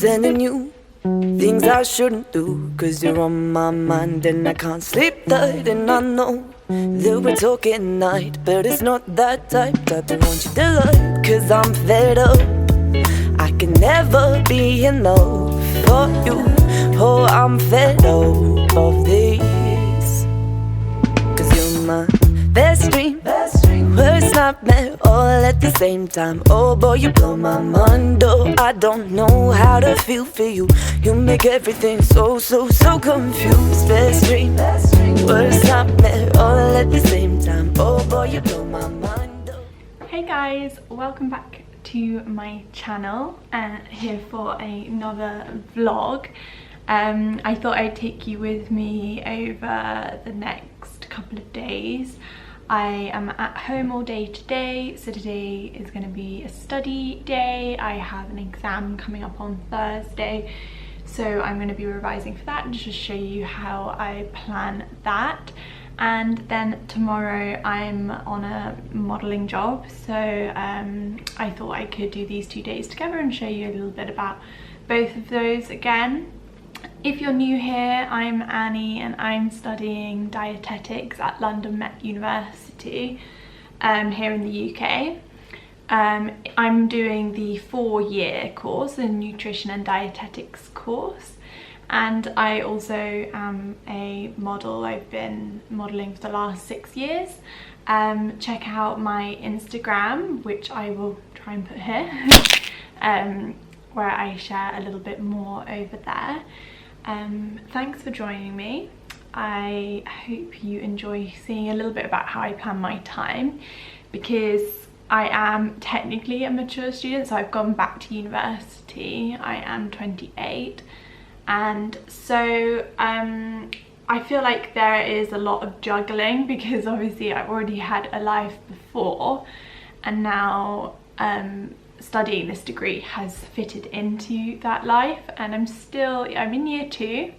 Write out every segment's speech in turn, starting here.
sending you things I shouldn't do, 'cause you're on my mind and I can't sleep tight. And I know that we're talking night, but it's not that type I want you to like. 'Cause I'm fed up, I can never be enough for you. Oh, I'm fed up of this, 'cause you're my best dream, worst nightmare, all at the same time. Oh boy, you blow my mind. Oh, I don't know how to feel for you. You make everything so confused. Best dream, worst nightmare, all at the same time. Oh boy, you blow my mind. Oh. Hey guys, welcome back to my channel and here for another vlog. I thought I'd take you with me over the next couple of days. I am at home all day today, so today is going to be a study day. I have an exam coming up on Thursday, so I'm going to be revising for that and just show you how I plan that. And then tomorrow I'm on a modelling job, so I thought I could do these 2 days together and show you a little bit about both of those again. If you're new here, I'm Annie and I'm studying dietetics at London Met University here in the UK. I'm doing the 4-year course, the nutrition and dietetics course, and I also am a model. I've been modelling for the last 6 years. Check out my Instagram, which I will try and put here, where I share a little bit more over there. Thanks for joining me. I hope you enjoy seeing a little bit about how I plan my time, because I am technically a mature student, so I've gone back to university. I am 28, and so I feel like there is a lot of juggling, because obviously I've already had a life before, and now studying this degree has fitted into that life. And I'm in year 2,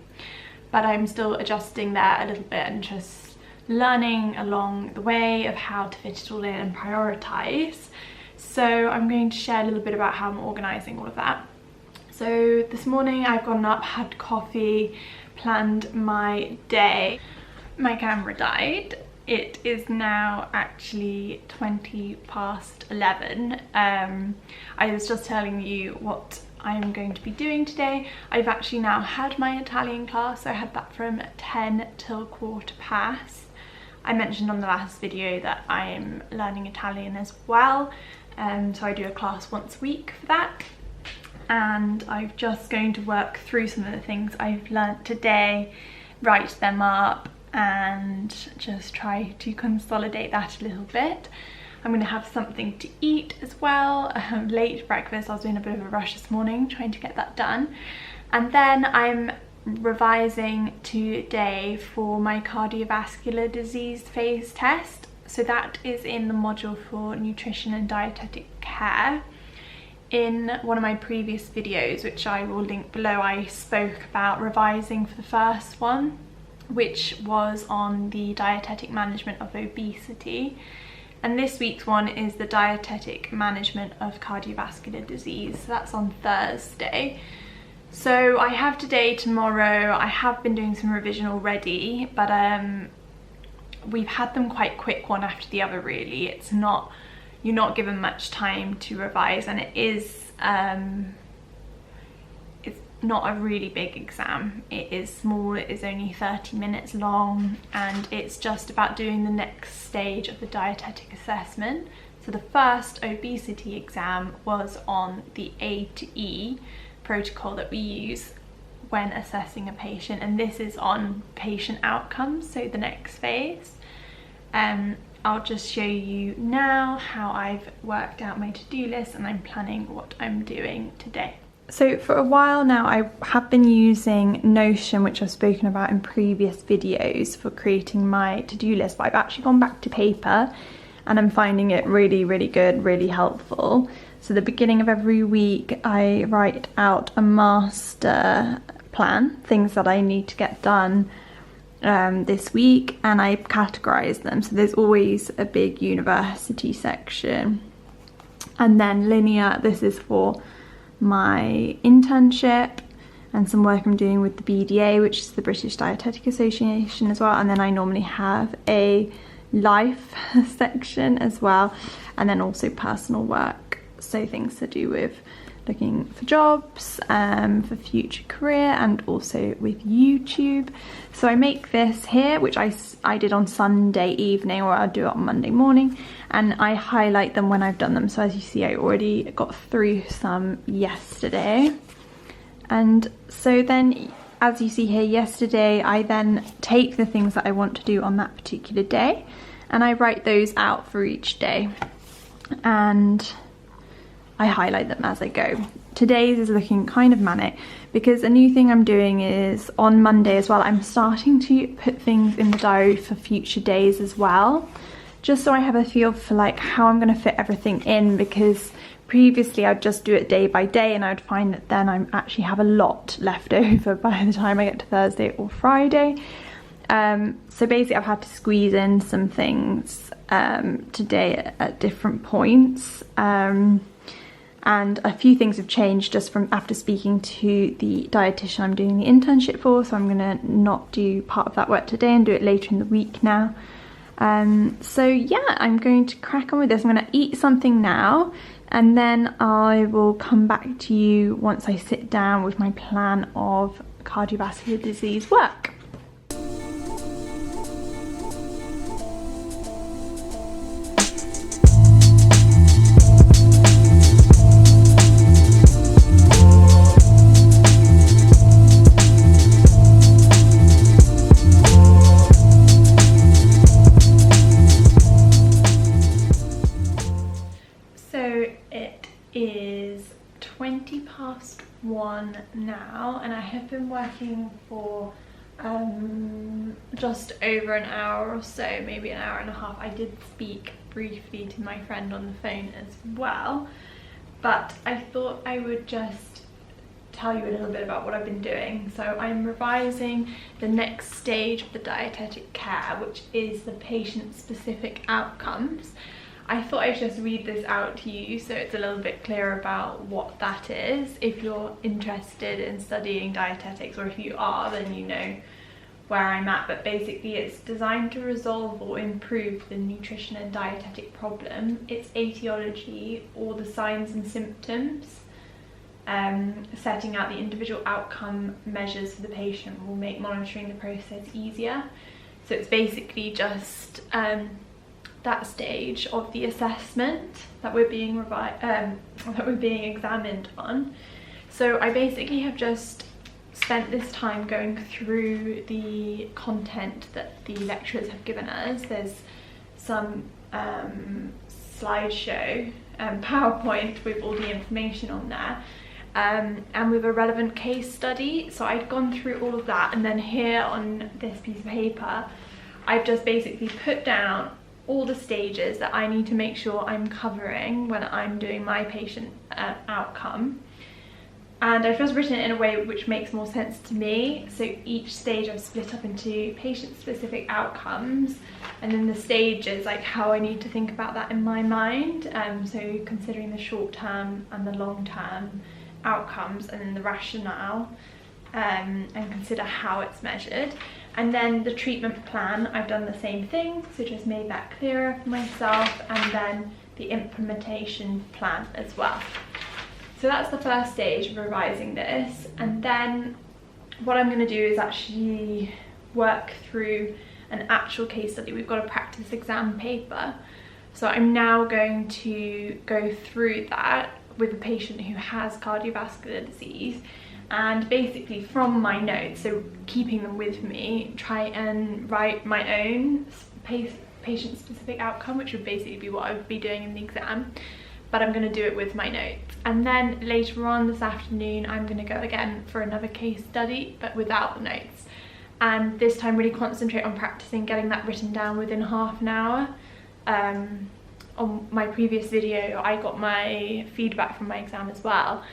but I'm still adjusting there a little bit and just learning along the way of how to fit it all in and prioritize. So I'm going to share a little bit about how I'm organizing all of that. So this morning I've gotten up, had coffee, planned my day. My camera died. It is now actually 11:20. I was just telling you what I'm going to be doing today. I've actually now had my Italian class, so I had that from 10 till 15:15. I mentioned on the last video that I'm learning Italian as well, so I do a class once a week for that. And I'm just going to work through some of the things I've learnt today, write them up, and just try to consolidate that a little bit. I'm going to have something to eat as well, late breakfast. I was doing a bit of a rush this morning trying to get that done. And then I'm revising today for my cardiovascular disease phase test. So that is in the module for nutrition and dietetic care. In one of my previous videos, which I will link below, I spoke about revising for the first one, which was on the dietetic management of obesity. And this week's one is the dietetic management of cardiovascular disease. So that's on Thursday. So I have today, tomorrow. I have been doing some revision already, but we've had them quite quick, one after the other really. It's not, you're not given much time to revise, and it is it's not a really big exam. It is small, it is only 30 minutes long, and it's just about doing the next stage of the dietetic assessment. So the first obesity exam was on the A to E protocol that we use when assessing a patient, and this is on patient outcomes, so the next phase. I'll just show you now how I've worked out my to-do list, and I'm planning what I'm doing today. So for a while now I have been using Notion, which I've spoken about in previous videos, for creating my to-do list, but I've actually gone back to paper and I'm finding it really good, really helpful. So the beginning of every week I write out a master plan, things that I need to get done this week, and I categorize them. So there's always a big university section, and then linear, this is for my internship and some work I'm doing with the BDA, which is the British Dietetic Association as well. And then I normally have a life section as well, and then also personal work, so things to do with looking for jobs, for future career, and also with YouTube. So I make this here, which I did on Sunday evening, or I'll do it on Monday morning, and I highlight them when I've done them. So as you see, I already got through some yesterday. And so then, as you see here, yesterday I then take the things that I want to do on that particular day, and I write those out for each day, and I highlight them as I go. Today's is looking kind of manic because a new thing I'm doing is on Monday as well, I'm starting to put things in the diary for future days as well, just so I have a feel for like how I'm going to fit everything in, because previously I'd just do it day by day and I'd find that then I actually have a lot left over by the time I get to Thursday or Friday. So basically I've had to squeeze in some things today at different points, and a few things have changed just from after speaking to the dietitian I'm doing the internship for, so I'm gonna not do part of that work today and do it later in the week now. So yeah, I'm going to crack on with this. I'm gonna eat something now, and then I will come back to you once I sit down with my plan of cardiovascular disease work. Is 1:20 now, and I have been working for just over an hour or so, maybe an hour and a half. I did speak briefly to my friend on the phone as well, but I thought I would just tell you a little bit about what I've been doing. So I'm revising the next stage of the dietetic care, which is the patient-specific outcomes. I thought I'd just read this out to you so it's a little bit clearer about what that is. If you're interested in studying dietetics, or if you are, then you know where I'm at. But basically it's designed to resolve or improve the nutrition and dietetic problem, its etiology, or the signs and symptoms. Setting out the individual outcome measures for the patient will make monitoring the process easier. So it's basically just that stage of the assessment that we're being examined on. So I basically have just spent this time going through the content that the lecturers have given us. There's some slideshow PowerPoint with all the information on there, and with a relevant case study. So I'd gone through all of that, and then here on this piece of paper I've just basically put down all the stages that I need to make sure I'm covering when I'm doing my patient outcome. And I've just written it in a way which makes more sense to me. So each stage I've split up into patient-specific outcomes, and then the stages, like how I need to think about that in my mind. So considering the short-term and the long-term outcomes, and then the rationale, and consider how it's measured. And then the treatment plan, I've done the same thing, so just made that clearer for myself, and then the implementation plan as well. So that's the first stage of revising this, and then what I'm going to do is actually work through an actual case study. We've got a practice exam paper, so I'm now going to go through that with a patient who has cardiovascular disease, and basically from my notes, so keeping them with me, try and write my own patient-specific outcome, which would basically be what I would be doing in the exam, but I'm going to do it with my notes. And then later on this afternoon I'm going to go again for another case study, but without the notes, and this time really concentrate on practicing getting that written down within half an hour. On my previous video I got my feedback from my exam as well,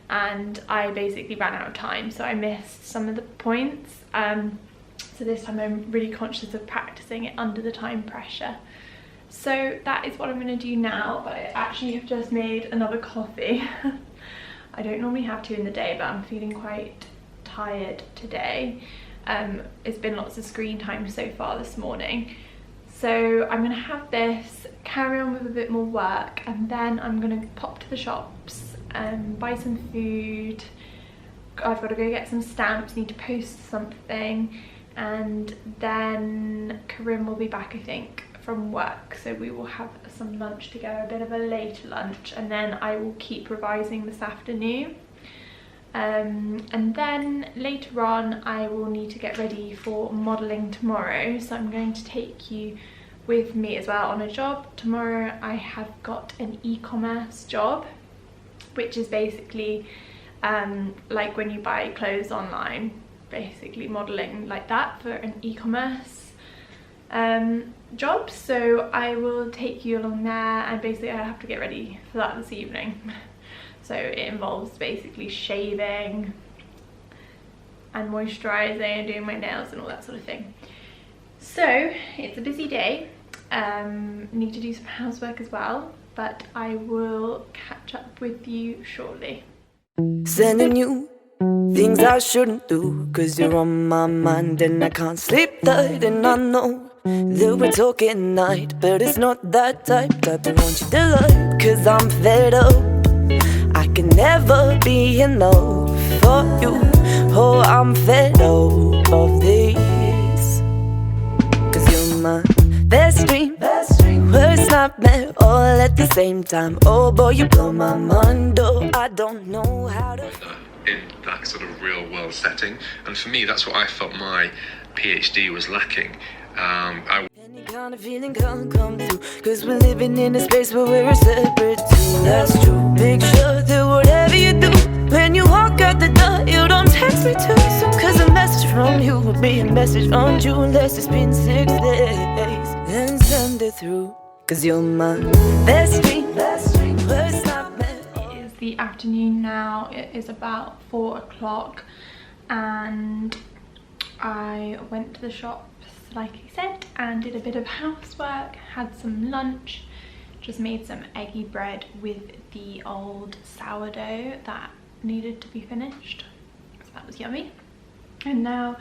and I basically ran out of time, so I missed some of the points. So this time I'm really conscious of practicing it under the time pressure. So that is what I'm going to do now, but I actually have just made another coffee. I don't normally have 2 in the day, but I'm feeling quite tired today. It's been lots of screen time so far this morning. So I'm gonna have this, carry on with a bit more work, and then I'm gonna pop to the shops and buy some food. I've got to go get some stamps, need to post something, and then Corinne will be back, I think, from work, so we will have some lunch together, a bit of a later lunch, and then I will keep revising this afternoon. And then later on I will need to get ready for modelling tomorrow, so I'm going to take you with me as well on a job. Tomorrow I have got an e-commerce job, which is basically like when you buy clothes online, basically modelling like that for an e-commerce job. So I will take you along there, and basically I have to get ready for that this evening. So it involves basically shaving and moisturising and doing my nails and all that sort of thing. So it's a busy day. Need to do some housework as well, but I will catch up with you shortly. Sending you things I shouldn't do, 'cause you're on my mind and I can't sleep tight. And I know that we're talking night, but it's not that type I want you to like. 'Cause I'm fed up, I can never be enough for you. Oh, I'm fed up of this, 'cause you're my best dream, worst nightmare, all at the same time. Oh boy, you blow my mind. Oh, I don't know how to in that sort of real world setting, and for me that's what I felt my PhD was lacking. Any kind of feeling can't come through, 'cause we're living in a space where we're separate too. That's true. Make sure that whatever you do, when you walk out the door, you don't text me too soon, 'cause a message from you will be a message from you. Unless it's been 6 days, then send it through, 'cause you're my best dream, worst nightmare. It is the afternoon now. It is about 4 o'clock, and I went to the shops like I said and did a bit of housework, had some lunch, just made some eggy bread with the old sourdough that needed to be finished, so that was yummy. And now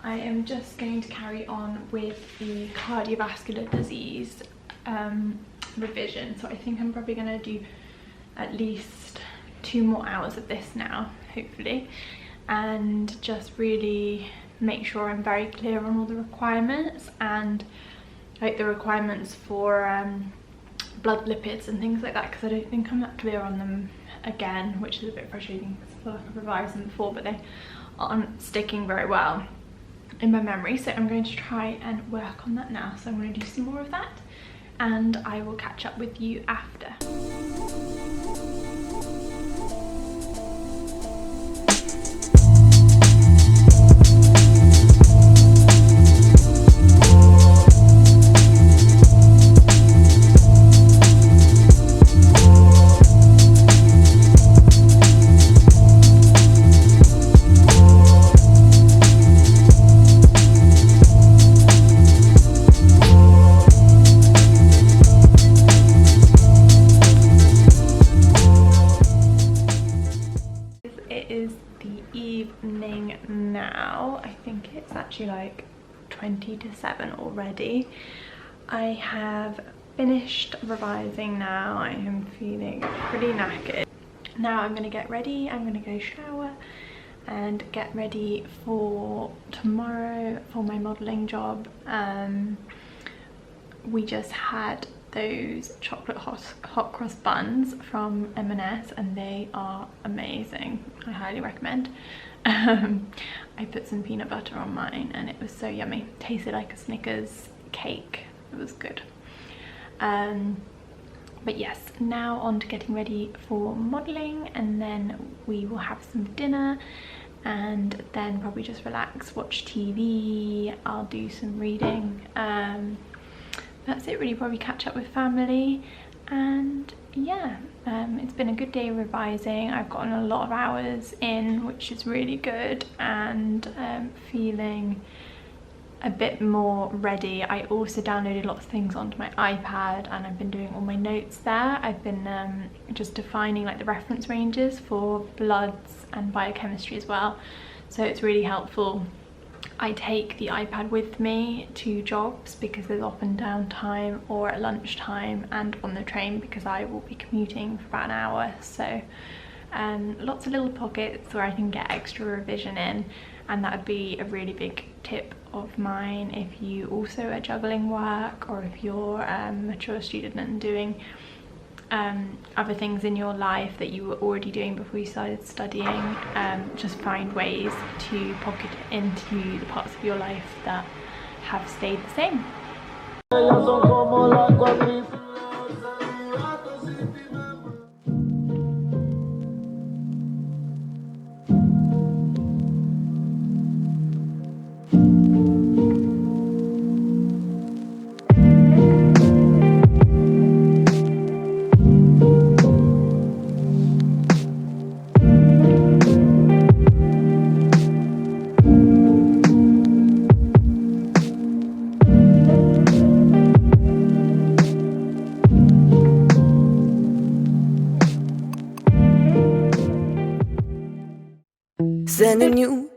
I am just going to carry on with the cardiovascular disease revision. So I think I'm probably going to do at least 2 more hours of this now, hopefully, and just really make sure I'm very clear on all the requirements, and like the requirements for blood lipids and things like that, because I don't think I'm that clear on them again, which is a bit frustrating because I feel like I've revised them before, but they aren't sticking very well in my memory. So I'm going to try and work on that now. So I'm going to do some more of that, and I will catch up with you after. Now I think it's actually like 20 to 7 already. I have finished revising now. I am feeling pretty knackered. Now I'm gonna get ready. I'm gonna go shower and get ready for tomorrow for my modelling job. We just had those chocolate hot cross buns from M&S and they are amazing. I highly recommend. I put some peanut butter on mine and it was so yummy. Tasted like a Snickers cake. It was good. But yes, now on to getting ready for modelling, and then we will have some dinner and then probably just relax, watch TV. I'll do some reading. That's it really. Probably catch up with family, and yeah, it's been a good day revising. I've gotten a lot of hours in, which is really good, and feeling a bit more ready, I also downloaded lots of things onto my iPad and I've been doing all my notes there. I've been just defining like the reference ranges for bloods and biochemistry as well, so it's really helpful. I take the iPad with me to jobs because there's often downtime, or at lunchtime and on the train because I will be commuting for about an hour. So lots of little pockets where I can get extra revision in, and that would be a really big tip of mine if you also are juggling work, or if you're a mature student and doing other things in your life that you were already doing before you started studying. Just find ways to pocket it into the parts of your life that have stayed the same. Sending you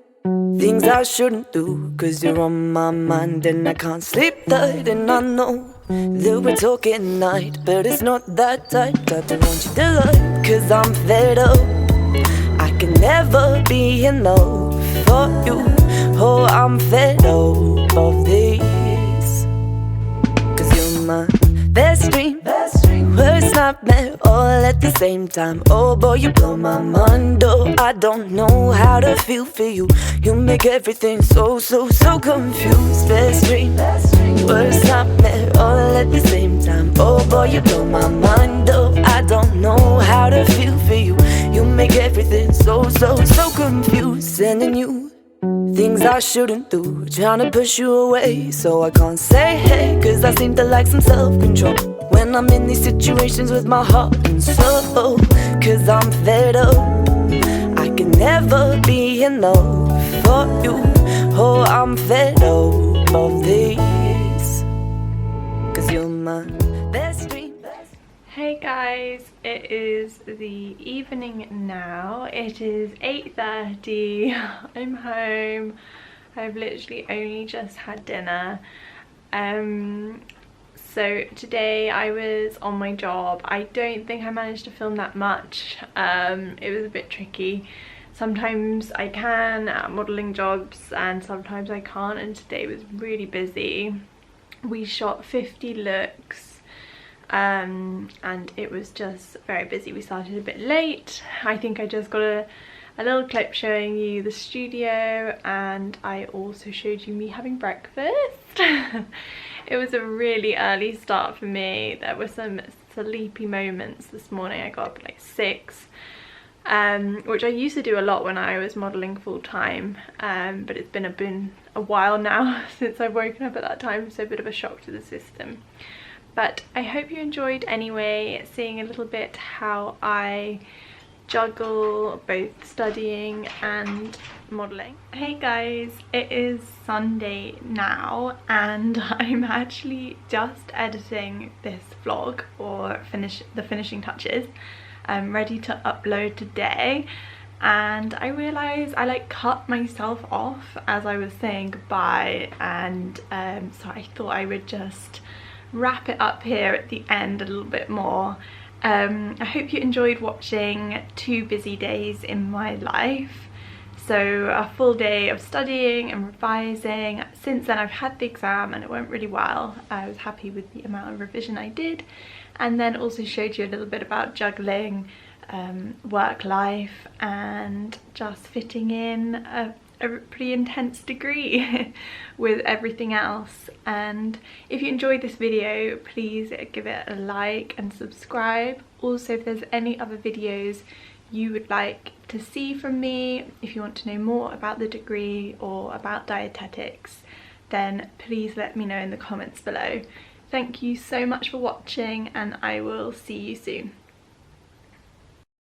things I shouldn't do, 'cause you're on my mind and I can't sleep tight. And I know that we're talking night, but it's not that tight. I don't want you to lie, 'cause I'm fed up. I can never be enough for you. Oh, I'm fed up of this, 'cause you're my best dream, worst nightmare, all at the same time. Oh boy, you blow my mind. Oh, I don't know how to feel for you. You make everything so confused. Best dream, worst nightmare, all at the same time. Oh boy, you blow my mind. Oh, I don't know how to feel for you. You make everything so confused. Sending you things I shouldn't do, trying to push you away so I can't say hey, 'cause I seem to lack some self-control when I'm in these situations with my heart and soul. 'Cause I'm fed up, I can never be enough for you. Oh, I'm fed up of this, 'cause you're my best dream. Hey guys, it is the evening now. It is 8:30. I'm home. I've literally only just had dinner. So today I was on my job. I don't think I managed to film that much. It was a bit tricky. Sometimes I can at modelling jobs and sometimes I can't, and today was really busy. We shot 50 looks. And it was just very busy. We started a bit late. I think I just got a little clip showing you the studio, and I also showed you me having breakfast. It was a really early start for me. There were some sleepy moments this morning. I got up at like 6, which I used to do a lot when I was modelling full time, but it's been a while now since I've woken up at that time, so a bit of a shock to the system. But I hope you enjoyed anyway, seeing a little bit how I juggle both studying and modelling. Hey guys, it is Sunday now and I'm actually just editing this vlog, or the finishing touches. I'm ready to upload today, and I realised I like cut myself off as I was saying goodbye, and so I thought I would just wrap it up here at the end a little bit more. I hope you enjoyed watching 2 busy days in my life. So a full day of studying and revising. Since then I've had the exam and it went really well. I was happy with the amount of revision I did, and then also showed you a little bit about juggling work life and just fitting in a pretty intense degree with everything else. And if you enjoyed this video, please give it a like and subscribe. Also, if there's any other videos you would like to see from me, if you want to know more about the degree or about dietetics, then please let me know in the comments below. Thank you so much for watching, and I will see you soon.